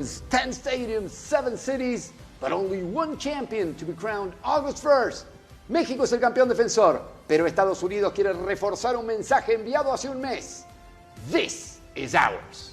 10 stadiums, 7 cities, but only one champion to be crowned August 1st. México es el campeón defensor, pero Estados Unidos quiere reforzar un mensaje enviado hace un mes. This is ours.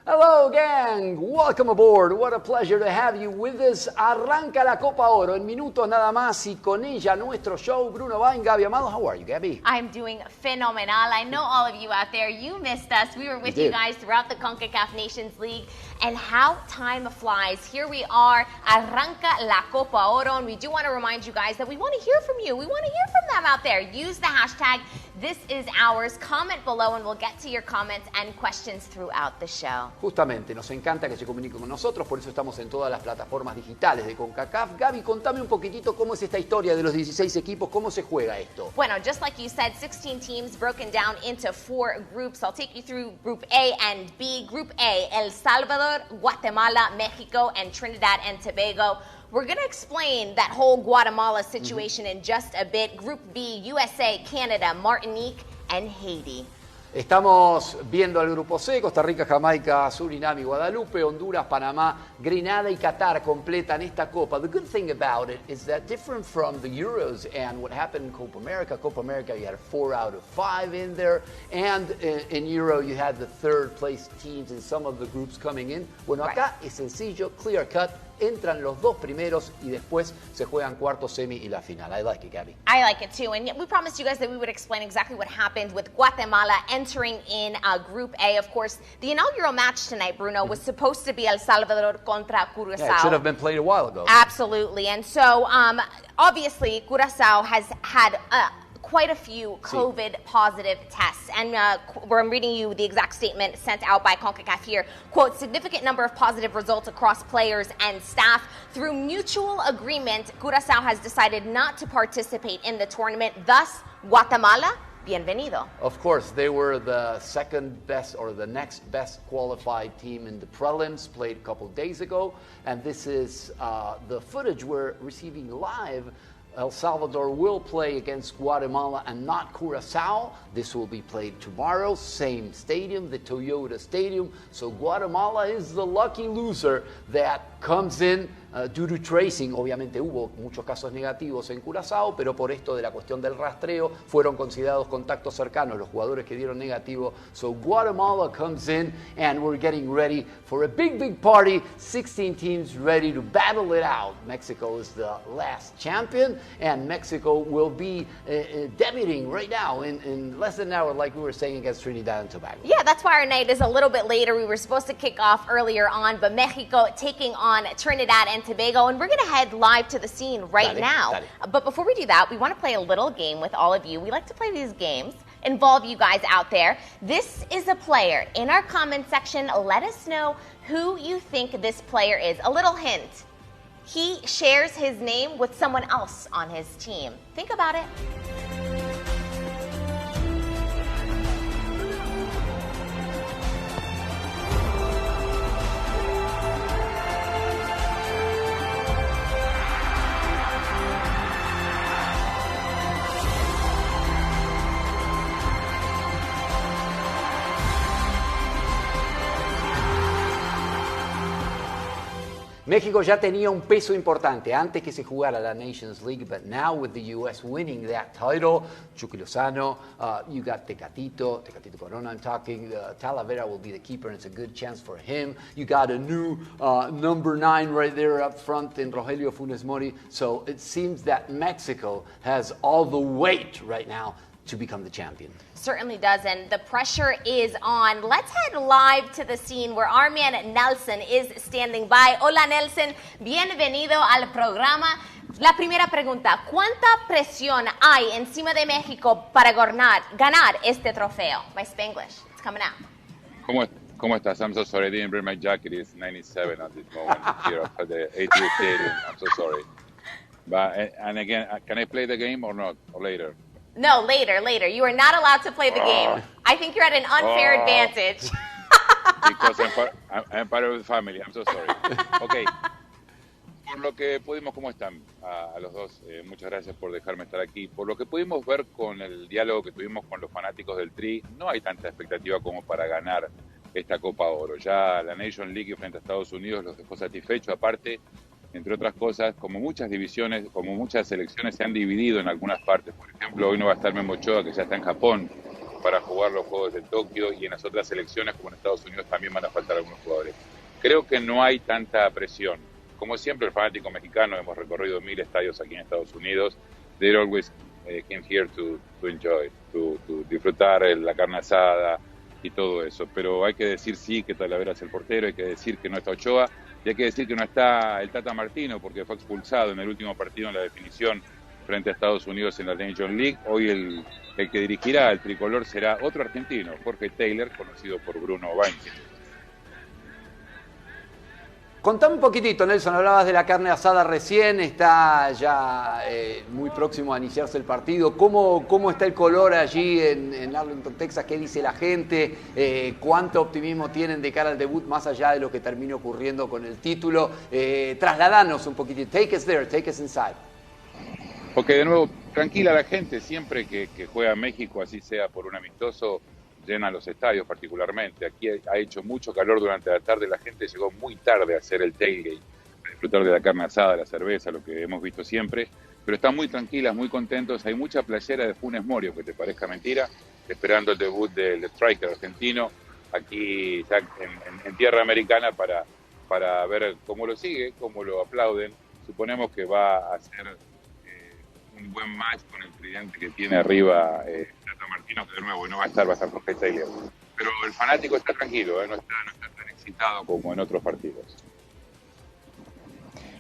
Hello, gang. Welcome aboard. What a pleasure to have you with us. Arranca la Copa Oro en minutos nada más y con ella nuestro show. Bruno va en Gaby Amado. How are you, Gabby? I'm doing phenomenal. I know all of you out there, you missed us. We were with you guys throughout the Concacaf Nations League. And how time flies. Here we are. Arranca la Copa Oro. And we do want to remind you guys that we want to hear from you. We want to hear from them out there. Use the hashtag This is ours. Comment below and we'll get to your comments and questions throughout the show. Justamente, nos encanta que se comuniquen con nosotros, por eso estamos en todas las plataformas digitales de Concacaf. Gaby, contame un poquitito cómo es esta historia de los 16 equipos, cómo se juega esto. Bueno, just like you said, 16 teams broken down into 4 groups. I'll take you through Group A and B. Group A, El Salvador, Guatemala, Mexico, and Trinidad and Tobago. We're going to explain that whole Guatemala situation in just a bit. Group B, USA, Canada, Martinique, and Haiti. Estamos viendo al grupo C, Costa Rica, Jamaica, Surinam y Guadalupe, Honduras, Panamá, Grenada y Qatar completan esta Copa. The good thing about it is that different from the Euros and what happened in Copa America you had 4 out of 5 in there, and in Euro you had the third place teams in some of the groups coming in. Bueno, acá es sencillo, clear cut. Entran los 2 primeros y después se juegan cuartos, semi y la final. I like it, Gabby. I like it too. And we promised you guys that we would explain exactly what happened with Guatemala entering in Group A. Of course, the inaugural match tonight, Bruno, was supposed to be El Salvador contra Curaçao. Yeah, it should have been played a while ago. Absolutely. And so, obviously, Curaçao has had quite a few COVID positive tests. And where I'm reading you the exact statement sent out by Concacaf here, quote, significant number of positive results across players and staff. Through mutual agreement, Curaçao has decided not to participate in the tournament. Thus, Guatemala, bienvenido. Of course, they were the second best or the next best qualified team in the prelims, played a couple days ago. And this is the footage we're receiving live. El Salvador will play against Guatemala and not Curaçao. This will be played tomorrow, same stadium, the Toyota Stadium. So Guatemala is the lucky loser that comes in due to tracing. Obviamente hubo muchos casos negativos en Curaçao, pero por esto de la cuestión del rastreo fueron considerados contactos cercanos los jugadores que dieron negativo. So Guatemala comes in and we're getting ready for a big party. 16 teams ready to battle it out. Mexico is the last champion and Mexico will be debuting right now in less than an hour, like we were saying, against Trinidad and Tobago. Yeah, that's why our night is a little bit later. We were supposed to kick off earlier on, but Mexico taking on Trinidad and Tobago, and we're going to head live to the scene right now. But before we do that, we want to play a little game with all of you. We like to play these games, involve you guys out there. This is a player. In our comment section, let us know who you think this player is. A little hint. He shares his name with someone else on his team. Think about it. México ya tenía un peso importante antes que se jugara la Nations League, but now with the U.S. winning that title, Chucky Lozano, you got Tecatito Corona, I'm talking, Talavera will be the keeper and it's a good chance for him. You got a new number 9 right there up front in Rogelio Funes Mori, so it seems that Mexico has all the weight right now to become the champion. Certainly does, and the pressure is on. Let's head live to the scene where our man Nelson is standing by. Hola Nelson, bienvenido al programa. La primera pregunta, ¿cuánta presión hay encima de México para ganar este trofeo? My Spanglish, it's coming out. ¿Cómo estás? I'm so sorry, I didn't bring my jacket. It's 97 at this moment here at the AT&T Stadium. I'm so sorry. And again, can I play the game or not, or later? No, later. You are not allowed to play the game. I think you're at an unfair advantage. Because I'm part of the family. I'm so sorry. Okay. Por lo que pudimos, ¿cómo están a los dos? Muchas gracias por dejarme estar aquí. Por lo que pudimos ver con el diálogo que tuvimos con los fanáticos del Tri, no hay tanta expectativa como para ganar esta Copa Oro. Ya la Nation League frente a Estados Unidos los dejó satisfechos. Aparte, entre otras cosas, como muchas divisiones, como muchas selecciones se han dividido en algunas partes. Por ejemplo, hoy no va a estar Memo Ochoa, que ya está en Japón para jugar los Juegos de Tokio, y en las otras selecciones, como en Estados Unidos, también van a faltar algunos jugadores. Creo que no hay tanta presión. Como siempre, el fanático mexicano, hemos recorrido 1000 estadios aquí en Estados Unidos. They always came here to enjoy, to disfrutar la carne asada y todo eso. Pero hay que decir sí que Talavera es el portero, hay que decir que no está Ochoa, y hay que decir que no está el Tata Martino, porque fue expulsado en el último partido en la definición frente a Estados Unidos en la Nation League. Hoy el que dirigirá el tricolor será otro argentino, Jorge Taylor, conocido por Bruno. Contame un poquitito, Nelson, hablabas de la carne asada recién, está ya muy próximo a iniciarse el partido. ¿Cómo está el color allí en Arlington, Texas? ¿Qué dice la gente? ¿Cuánto optimismo tienen de cara al debut, más allá de lo que termine ocurriendo con el título? Trasladanos un poquitito. Take us there, take us inside. Ok, de nuevo, tranquila la gente. Siempre que juega México, así sea por un amistoso, llenan los estadios particularmente. Aquí ha hecho mucho calor durante la tarde, la gente llegó muy tarde a hacer el tailgate, a disfrutar de la carne asada, la cerveza, lo que hemos visto siempre, pero están muy tranquilas, muy contentos. Hay mucha playera de Funes Mori, que te parezca mentira, esperando el debut del striker argentino aquí ya en tierra americana para ver cómo lo sigue, cómo lo aplauden. Suponemos que va a ser un buen match con el tridente que tiene arriba Tata Martino, que de nuevo no va a estar Jorge Taylor. Pero el fanático está tranquilo, no está tan excitado como en otros partidos.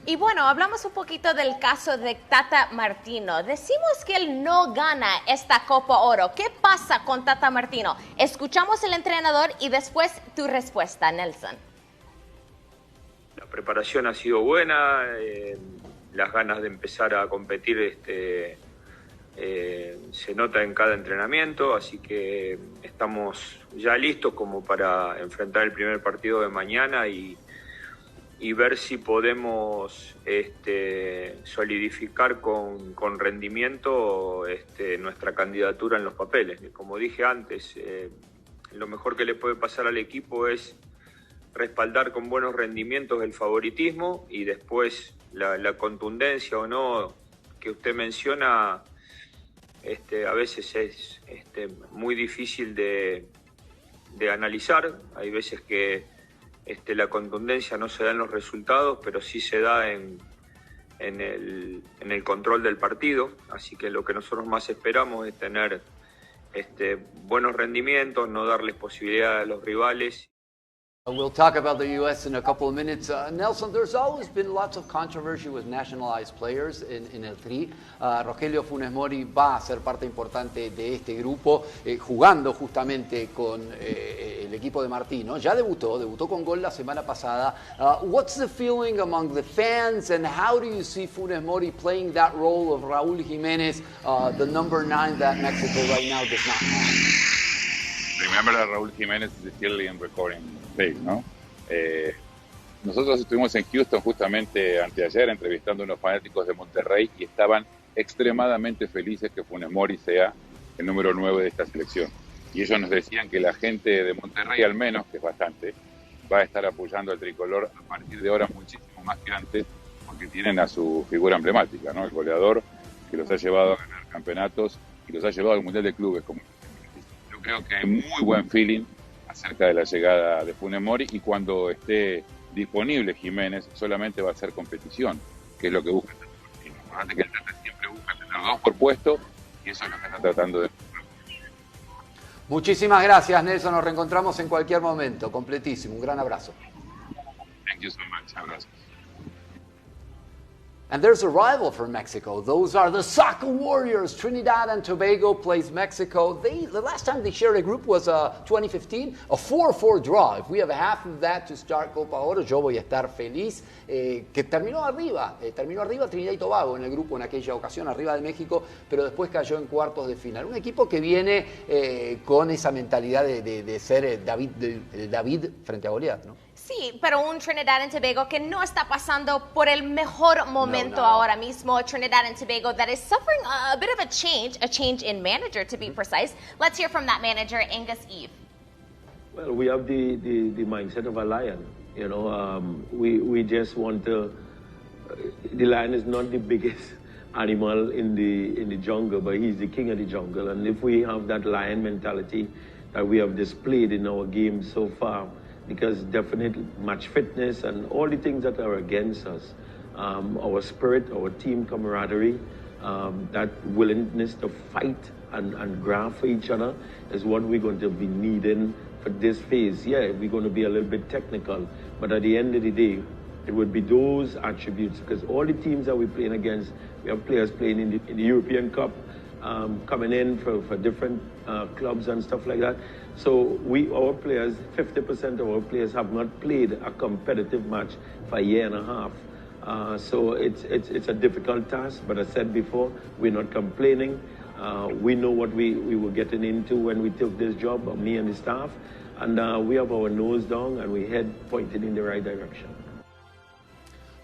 Y bueno, hablamos un poquito del caso de Tata Martino. Decimos que él no gana esta Copa Oro. ¿Qué pasa con Tata Martino? Escuchamos al entrenador y después tu respuesta, Nelson. La preparación ha sido buena. Las ganas de empezar a competir se nota en cada entrenamiento, así que estamos ya listos como para enfrentar el primer partido de mañana y ver si podemos solidificar con rendimiento nuestra candidatura en los papeles. Como dije antes, lo mejor que le puede pasar al equipo es respaldar con buenos rendimientos el favoritismo, y después la contundencia o no que usted menciona a veces es muy difícil de analizar. Hay veces que la contundencia no se da en los resultados, pero sí se da en el control del partido. Así que lo que nosotros más esperamos es tener buenos rendimientos, no darles posibilidad a los rivales. We'll talk about the U.S. in a couple of minutes. Nelson, there's always been lots of controversy with nationalized players in el Tri. Rogelio Funes Mori va a ser parte importante de este grupo, jugando justamente con el equipo de Martino. Ya debutó con gol la semana pasada. What's the feeling among the fans, and how do you see Funes Mori playing that role of Raúl Jiménez, the number 9 that Mexico right now does not have? Remember that Raúl Jiménez is still in recording phase, ¿no? Nosotros estuvimos en Houston justamente anteayer entrevistando a unos fanáticos de Monterrey y estaban extremadamente felices que Funes Mori sea el número 9 de esta selección. Y ellos nos decían que la gente de Monterrey, al menos, que es bastante, va a estar apoyando al tricolor a partir de ahora muchísimo más que antes, porque tienen a su figura emblemática, ¿no? El goleador que los ha llevado a ganar campeonatos y los ha llevado al Mundial de Clubes. Yo creo que hay muy buen feeling acerca de la llegada de Funes Mori, y cuando esté disponible Jiménez solamente va a ser competición, que es lo que busca el Tata. Fíjate que el Tata siempre busca tener 2 por puesto, y eso es lo que está tratando de... Muchísimas gracias, Nelson. Nos reencontramos en cualquier momento. Completísimo. Un gran abrazo. Thank you so much. Abrazos. And there's a rival for Mexico. Those are the Soccer Warriors. Trinidad and Tobago plays Mexico. The last time they shared a group was 2015, a 4-4 draw. If we have half of that to start Copa Oro, yo voy a estar feliz. Que terminó arriba Trinidad y Tobago en el grupo en aquella ocasión, arriba de México, pero después cayó en cuartos de final. Un equipo que viene con esa mentalidad de ser David frente a Goliat, ¿no? Sí, pero un Trinidad and Tobago que no está pasando por el mejor momento ahora mismo. Trinidad and Tobago that is suffering a bit of a change in manager to be precise. Let's hear from that manager, Angus Eve. Well, we have the mindset of a lion. You know, we just want to. The lion is not the biggest animal in the jungle, but he's the king of the jungle. And if we have that lion mentality that we have displayed in our games so far, because definitely match fitness and all the things that are against us, our spirit, our team camaraderie, that willingness to fight and graft for each other is what we're going to be needing for this phase. Yeah, we're going to be a little bit technical, but at the end of the day, it would be those attributes, because all the teams that we're playing against, we have players playing in the European Cup, coming in for different clubs and stuff like that. So our players, 50% of our players have not played a competitive match for a year and a half. So it's a difficult task, but as I said before, we're not complaining. We know what we were getting into when we took this job, me and the staff, and we have our nose down and we head pointed in the right direction.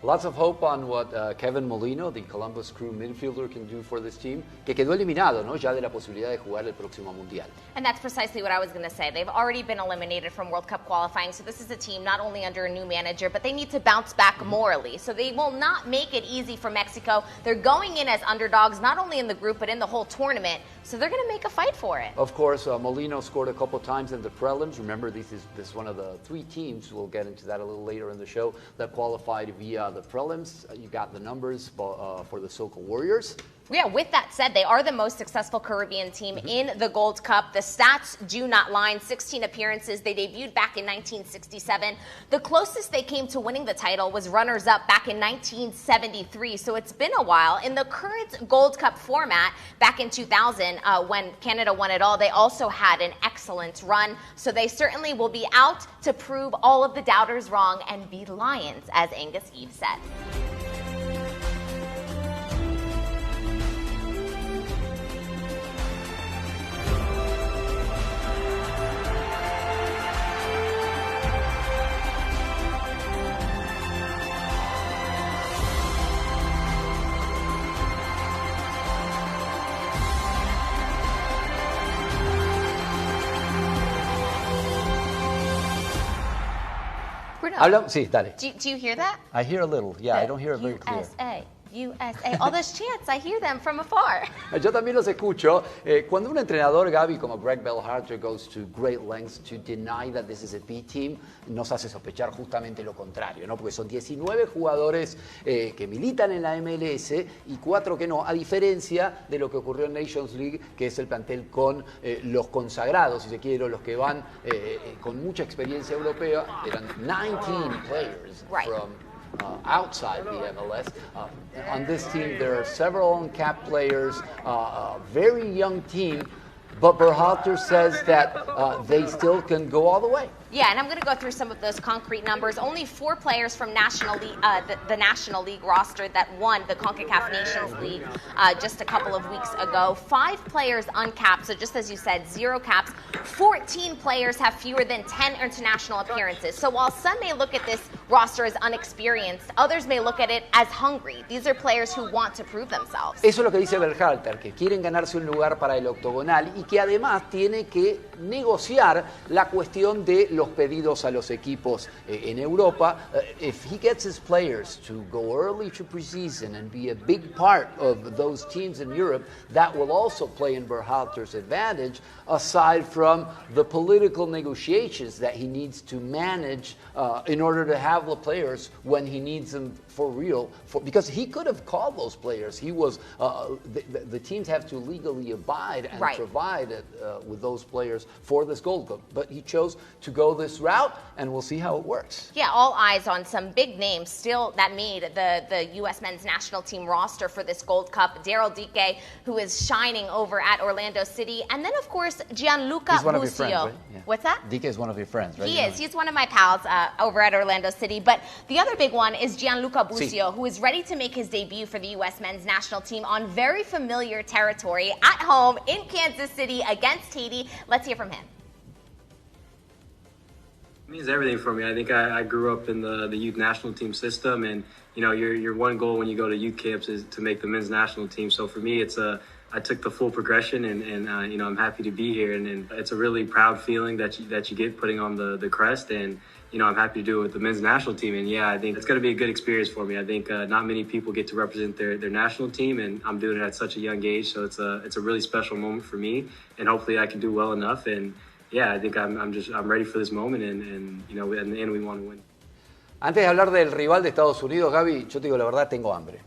Lots of hope on what Kevin Molino, the Columbus Crew midfielder, can do for this team, que quedó eliminado, ¿no? Ya de la posibilidad de jugar el próximo Mundial. And that's precisely what I was going to say. They've already been eliminated from World Cup qualifying, so this is a team not only under a new manager, but they need to bounce back morally. So they will not make it easy for Mexico. They're going in as underdogs, not only in the group, but in the whole tournament. So they're going to make a fight for it. Of course, Molino scored a couple times in the prelims. Remember, this is one of the 3 teams, we'll get into that a little later in the show, that qualified via the prelims. You got the numbers for the Soccer Warriors. Yeah, with that said, they are the most successful Caribbean team in the Gold Cup. The stats do not lie. 16 appearances. They debuted back in 1967. The closest they came to winning the title was runners-up back in 1973, so it's been a while. In the current Gold Cup format, back in 2000, when Canada won it all, they also had an excellent run, so they certainly will be out to prove all of the doubters wrong and be Lions, as Angus Eve said. Sí, dale. Do you hear that? I hear a little. Yeah, I don't hear it very clear. USA. All those chants, I hear them from afar. Yo también los escucho. Cuando un entrenador, Gaby, como Greg Bellharter, goes to great lengths to deny that this is a B team, nos hace sospechar justamente lo contrario, ¿no? Porque son 19 jugadores que militan en la MLS y 4 que no, a diferencia de lo que ocurrió en Nations League, que es el plantel con los consagrados, si se quiere, los que van con mucha experiencia europea. Eran 19 players from outside the MLS. On this team, there are several uncapped players, a very young team, but Berhalter says that they still can go all the way. Yeah, and I'm going to go through some of those concrete numbers. Only 4 players from National League, the National League roster that won the Concacaf Nations League just a couple of weeks ago. 5 players uncapped, so just as you said, 0 caps. 14 players have fewer than 10 international appearances. So while some may look at this roster as unexperienced, others may look at it as hungry. These are players who want to prove themselves. Eso es lo que dice Berhalter, que quieren ganarse un lugar para el octogonal y que además tiene que negociar la cuestión de los pedidos a los equipos en Europa. If he gets his players to go early to preseason and be a big part of those teams in Europe, that will also play in Berhalter's advantage, aside from the political negotiations that he needs to manage in order to have the players when he needs them for real. Because he could have called those players. He was the teams have to legally abide and provide with those players for this Gold Cup. But he chose to go go this route, and we'll see how it works. Yeah, all eyes on some big names still that made the U.S. men's national team roster for this Gold Cup. Daryl Dike, who is shining over at Orlando City. And then, of course, Gianluca He's one Busio. of your friends, right? Yeah. What's that? Dike is one of your friends, right? He is. He's one of my pals over at Orlando City. But the other big one is Gianluca Busio, who is ready to make his debut for the U.S. men's national team on very familiar territory at home in Kansas City against Haiti. Let's hear from him. It means everything for me. I think I grew up in the youth national team system, and your one goal when you go to youth camps is to make the men's national team. So for me, I took the full progression, and I'm happy to be here, and it's a really proud feeling that you get putting on the crest, and I'm happy to do it with the men's national team. And yeah, I think it's going to be a good experience for me. I think not many people get to represent their national team, and I'm doing it at such a young age, so it's a really special moment for me, and hopefully I can do well enough. And yeah, I think I'm ready for this moment, and in the end we want to win. Antes de hablar del rival de Estados Unidos, Gaby, yo te digo la verdad, tengo hambre.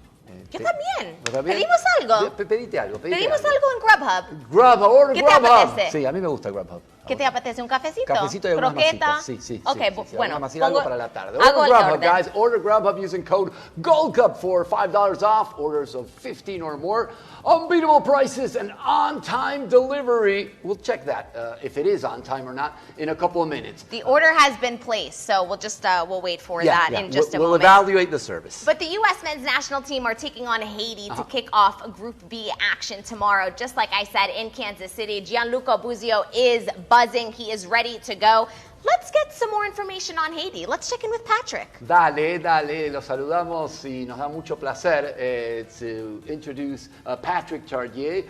Yo también. ¿También? Pedimos algo. Pedite algo. Pedimos algo en Grubhub. Grubhub, order ¿Qué Grubhub. te apetece? Sí, a mí me gusta Grubhub. ¿Qué te apetece? ¿Un cafecito? Cafecito y algunas ¿Croqueta? masitas. Sí. Okay, sí. bueno. Vamos a hacer algo para la tarde. Hago Order el Grubhub, orden. guys. Order Grubhub using code GOLDCUP for $5 off. Orders of 15 or more. Unbeatable prices and on-time delivery. We'll check that, if it is on time or not, in a couple of minutes. The order has been placed, so we'll wait for that in just a moment. We'll evaluate the service. But the U.S. men's national team are taking on Haiti to kick off Group B action tomorrow. Just like I said, in Kansas City, Gianluca Busio is buzzing. He is ready to go. Let's get some more information on Haiti. Let's check in with Patrick. Dale, los saludamos y nos da mucho placer to introduce Patrick Chardier,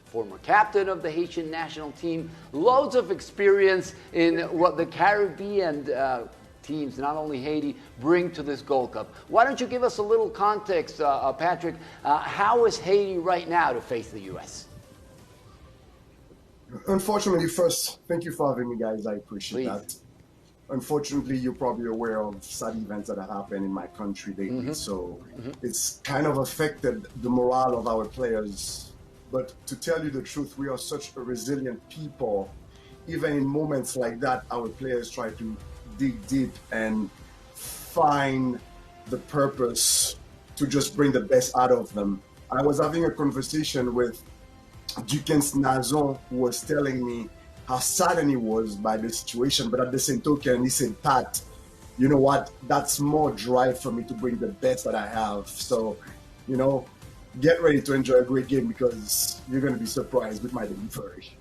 former captain of the Haitian national team, loads of experience in what the Caribbean teams, not only Haiti, bring to this Gold Cup. Why don't you give us a little context, Patrick? How is Haiti right now to face the U.S.? Unfortunately, first, thank you for having me, guys. I appreciate that. Unfortunately, you're probably aware of sad events that have happened in my country lately, so it's kind of affected the morale of our players. But to tell you the truth, we are such a resilient people. Even in moments like that, our players try to dig deep and find the purpose to just bring the best out of them. I was having a conversation with Dukens Nazon, who was telling me how saddened he was by the situation, but at the same token, he said, Pat, you know what, that's more drive for me to bring the best that I have. So, get ready to enjoy a great game because you're going to be surprised with my delivery.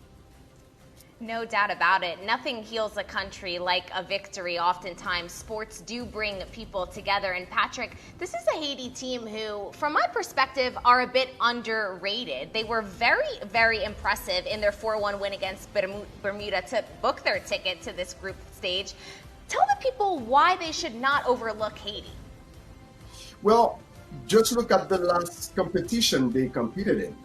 No doubt about it. Nothing heals a country like a victory. Oftentimes, sports do bring people together. And Patrick, this is a Haiti team who, from my perspective, are a bit underrated. They were very, very impressive in their 4-1 win against Bermuda to book their ticket to this group stage. Tell the people why they should not overlook Haiti. Well, just look at the last competition they competed in.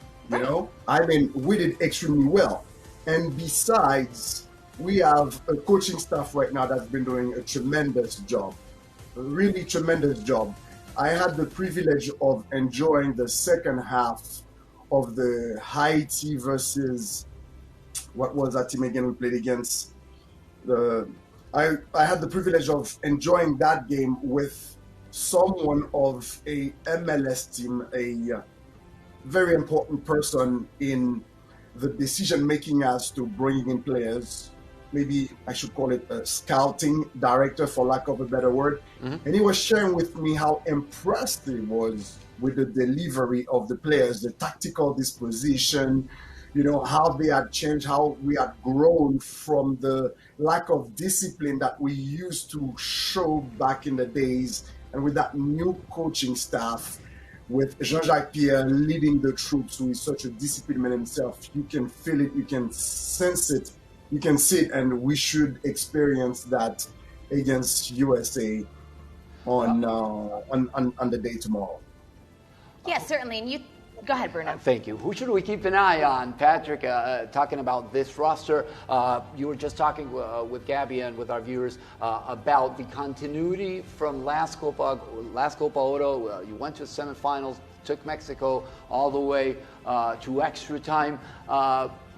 We did extremely well. And besides, we have a coaching staff right now that's been doing a tremendous job, a really tremendous job. I had the privilege of enjoying the second half of the Haiti versus, what was that team again we played against? I had the privilege of enjoying that game with someone of a MLS team, a very important person in the decision-making as to bringing in players. Maybe I should call it a scouting director, for lack of a better word. And he was sharing with me how impressed he was with the delivery of the players, the tactical disposition, how they had changed, how we had grown from the lack of discipline that we used to show back in the days. And with that new coaching staff, with Jean-Jacques Pierre leading the troops, who is such a disciplined man himself, you can feel it, you can sense it, you can see it, and we should experience that against USA on the day tomorrow. Yes, certainly. And go ahead, Bruno. Thank you. Who should we keep an eye on, Patrick, talking about this roster? You were just talking with Gabby and with our viewers about the continuity from last Copa Oro. You went to the semifinals, took Mexico all the way to extra time.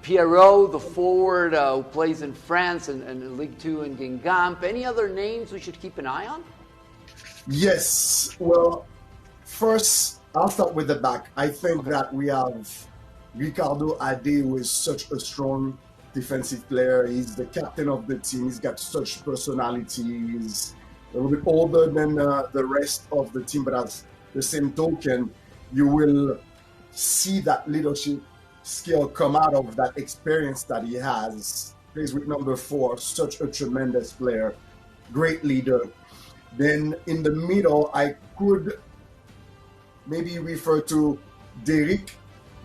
Pierrot, the forward who plays in France and Ligue 2 in Guingamp. Any other names we should keep an eye on? Yes. Well, first, I'll start with the back. I think that we have Ricardo Ade, who is such a strong defensive player. He's the captain of the team. He's got such personality. He's a little bit older than the rest of the team, but as the same token, you will see that leadership skill come out of that experience that he has. Plays with number 4, such a tremendous player, great leader. Then in the middle, I could maybe refer to Derek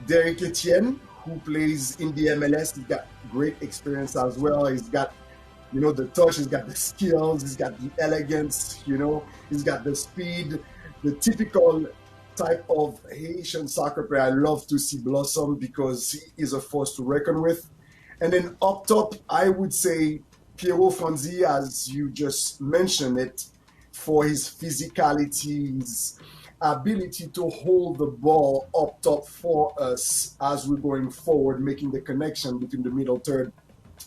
Etienne, who plays in the MLS. He's got great experience as well. He's got, the touch, he's got the skills, he's got the elegance, he's got the speed, the typical type of Haitian soccer player I love to see blossom because he is a force to reckon with. And then up top, I would say Pierrot Franzi, as you just mentioned it, for his physicality, his ability to hold the ball up top for us as we're going forward, making the connection between the middle third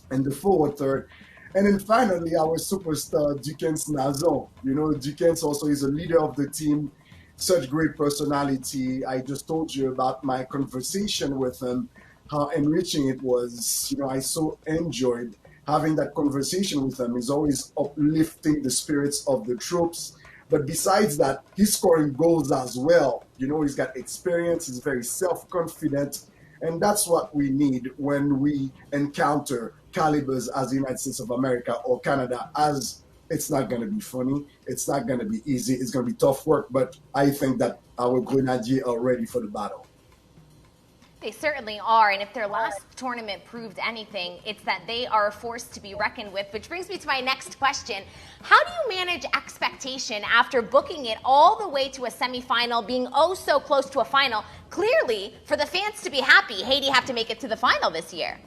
and the forward third. And then finally, our superstar, Dukens Nazon. Dukens also is a leader of the team, such great personality. I just told you about my conversation with him, how enriching it was. I so enjoyed having that conversation with him. He's always uplifting the spirits of the troops. But besides that, he's scoring goals as well. He's got experience. He's very self-confident. And that's what we need when we encounter calibers as the United States of America or Canada. As it's not going to be funny. It's not going to be easy. It's going to be tough work. But I think that our Grenadiers are ready for the battle. They certainly are, and if their last tournament proved anything, it's that they are a force to be reckoned with, which brings me to my next question. How do you manage expectation after booking it all the way to a semifinal, being oh so close to a final? Clearly, for the fans to be happy, Haiti have to make it to the final this year.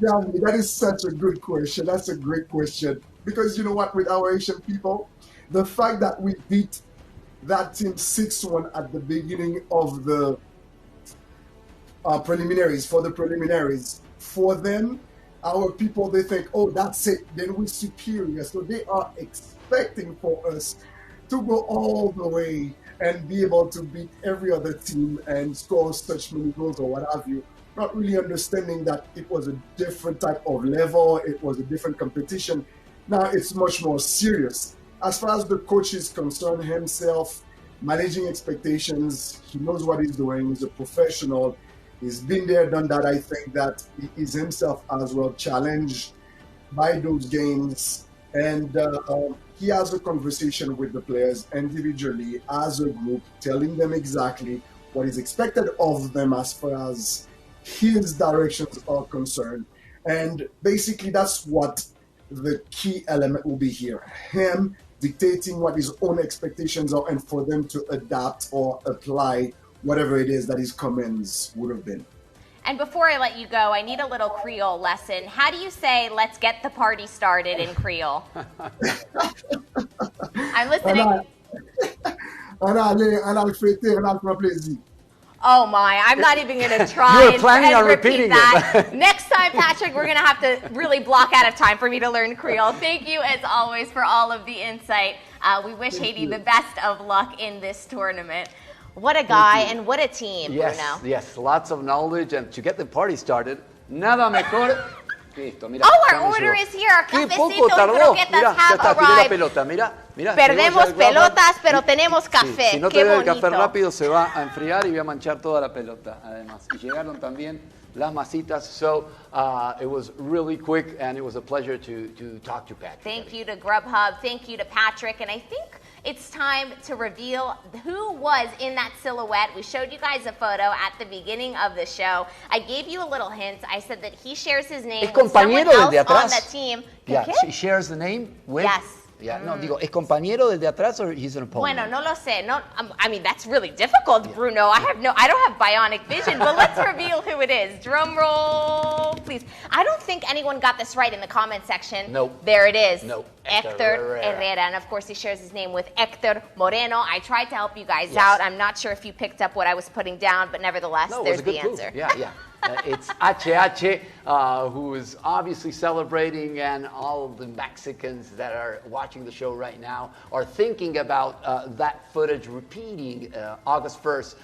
Gabby, that is such a good question. That's a great question. Because you know what, with our Asian people, the fact that we beat that team 6-1 at the beginning of the preliminaries, for them, our people, they think, oh, that's it, then we're superior. So they are expecting for us to go all the way and be able to beat every other team and score such many goals or what have you, not really understanding that it was a different type of level, it was a different competition. Now it's much more serious. As far as the coach is concerned himself, managing expectations, he knows what he's doing, he's a professional. He's been there, done that. I think that he is himself as well challenged by those games. And he has a conversation with the players individually as a group, telling them exactly what is expected of them as far as his directions are concerned. And basically, that's what the key element will be here. Him dictating what his own expectations are and for them to adapt or apply whatever it is that his comments would have been. And before I let you go, I need a little Creole lesson. How do you say, let's get the party started in Creole? I'm listening. Oh my, I'm not even going to try and repeat that. Next time, Patrick, we're going to have to really block out of time for me to learn Creole. Thank you, as always, for all of the insight. We wish Haiti the best of luck in this tournament. What a guy and what a team, yes, Bruno. Yes, lots of knowledge. And to get the party started, nada mejor. Listo, mira, our order is here. Our cafecito y croquetas have arrived. Perdemos pelotas, pero tenemos café. Si no te bebe el café rápido, se va a enfriar y voy a manchar toda la pelota, además. Y llegaron también las masitas. So it was really quick, and it was a pleasure to talk to Patrick. Thank you to Grubhub. Thank you to Patrick. And I think it's time to reveal who was in that silhouette. We showed you guys a photo at the beginning of the show. I gave you a little hint. I said that he shares his name with someone else on the team. Yeah, she shares the name with... Yes. Yeah, no, digo, ¿es compañero del de atrás or he's an opponent? Bueno, no lo sé. No, I mean, that's really difficult, Bruno. I don't have bionic vision, but let's reveal who it is. Drum roll, please. I don't think anyone got this right in the comment section. Nope. There it is. Nope. Hector Herrera. And of course, he shares his name with Hector Moreno. I tried to help you guys out. I'm not sure if you picked up what I was putting down, but nevertheless, there's the answer. Yeah. It's HH, who is obviously celebrating, and all of the Mexicans that are watching the show right now are thinking about that footage repeating August 1st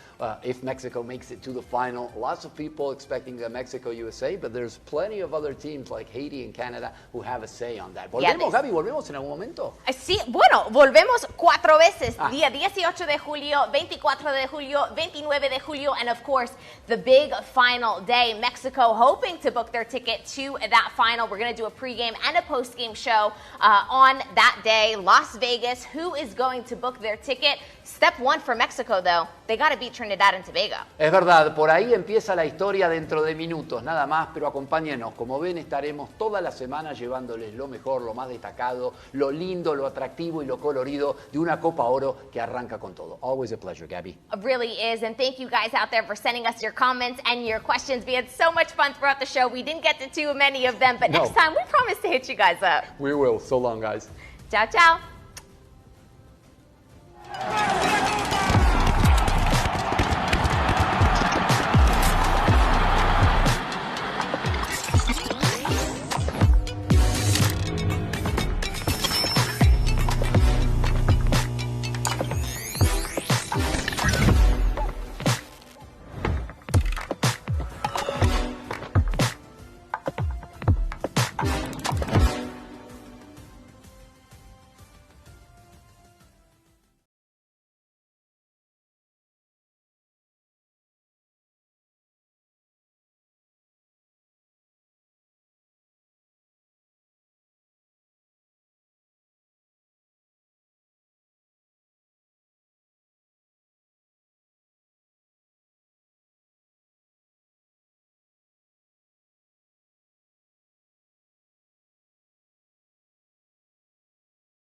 if Mexico makes it to the final. Lots of people expecting Mexico-USA, but there's plenty of other teams like Haiti and Canada who have a say on that. ¿Volvemos, Gaby? ¿Volvemos en algún momento? Sí, bueno, volvemos 4 veces. Día 18 de julio, 24 de julio, 29 de julio, and of course, the big final day. Mexico hoping to book their ticket to that final. We're going to do a pregame and a postgame show on that day. Las Vegas, who is going to book their ticket? Step 1 for Mexico, though. They got to beat Trinidad and Tobago. Es verdad, por ahí empieza la historia dentro de minutos, nada más, pero acompáñenos. Como ven, estaremos toda la semana llevándoles lo mejor, lo más destacado, lo lindo, lo atractivo y lo colorido de una Copa Oro que arranca con todo. Always a pleasure, Gabby. It really is, and thank you guys out there for sending us your comments and your questions. We had so much fun throughout the show. We didn't get to too many of them, but next time we promise to hit you guys up. We will. So long, guys. Ciao, ciao.